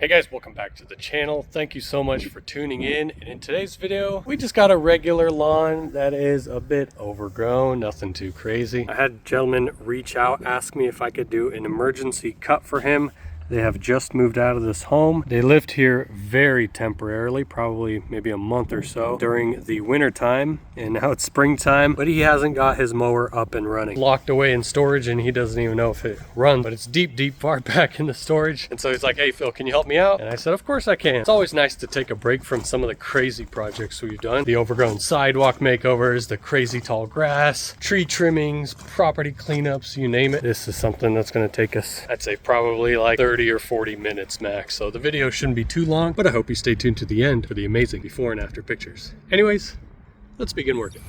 Hey guys, welcome back to the channel. Thank you so much for tuning in. And in today's video, we just got a regular lawn that is a bit overgrown, nothing too crazy. I had a gentleman reach out, ask me if I could do an emergency cut for him. They have just moved out of this home. They lived here very temporarily, probably maybe a month or so during the winter time, and now it's springtime, but he hasn't got his mower up and running. Locked away in storage, and he doesn't even know if it runs, but it's deep far back in the storage. And so he's like, hey Phil, can you help me out? And I said, of course I can. It's always nice to take a break from some of the crazy projects we've done. The overgrown sidewalk makeovers, the crazy tall grass, tree trimmings, property cleanups, you name it. This is something that's gonna take us, I'd say probably like 30 or 40 minutes max. So the video shouldn't be too long, but I hope you stay tuned to the end for the amazing before and after pictures. Anyways, let's begin working.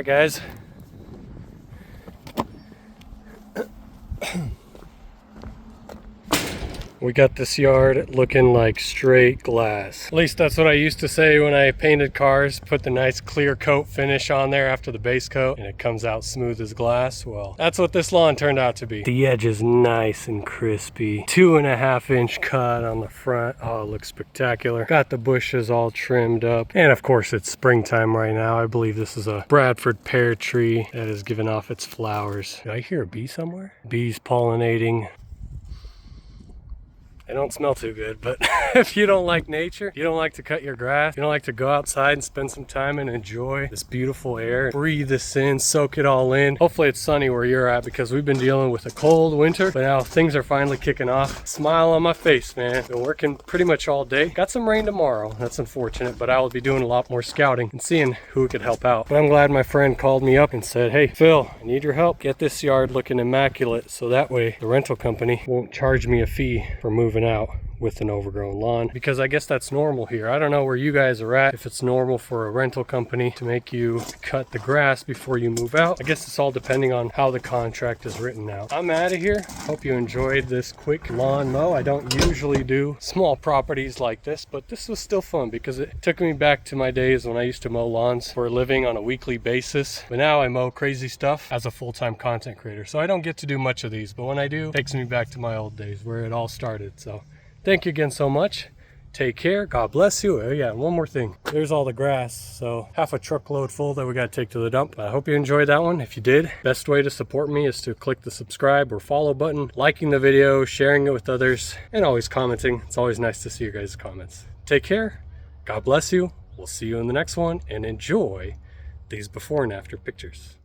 right, guys. We got this yard looking like straight glass. At least that's what I used to say when I painted cars. Put the nice clear coat finish on there after the base coat and it comes out smooth as glass. Well, that's what this lawn turned out to be. The edge is nice and crispy. 2.5 inch cut on the front. Oh, it looks spectacular. Got the bushes all trimmed up. And of course it's springtime right now. I believe this is a Bradford pear tree that is giving off its flowers. Did I hear a bee somewhere? Bees pollinating. They don't smell too good, but if you don't like nature, you don't like to cut your grass, you don't like to go outside and spend some time and enjoy this beautiful air, breathe this in, soak it all in. Hopefully it's sunny where you're at because we've been dealing with a cold winter, but now things are finally kicking off. Smile on my face, man. Been working pretty much all day. Got some rain tomorrow. That's unfortunate, but I will be doing a lot more scouting and seeing who could help out. But I'm glad my friend called me up and said, hey, Phil, I need your help. Get this yard looking immaculate so that way the rental company won't charge me a fee for moving out with an overgrown lawn, because I guess that's normal here. I don't know where you guys are at, if it's normal for a rental company to make you cut the grass before you move out. I guess it's all depending on how the contract is written out. I'm out of here. Hope you enjoyed this quick lawn mow. I don't usually do small properties like this, but this was still fun because it took me back to my days when I used to mow lawns for a living on a weekly basis. But now I mow crazy stuff as a full-time content creator, so I don't get to do much of these, but when I do, it takes me back to my old days where it all started. So thank you again so much. Take care. God bless you. Oh yeah, one more thing. There's all the grass. So half a truckload full that we got to take to the dump. I hope you enjoyed that one. If you did, best way to support me is to click the subscribe or follow button, liking the video, sharing it with others, and always commenting. It's always nice to see your guys' comments. Take care. God bless you. We'll see you in the next one, and enjoy these before and after pictures.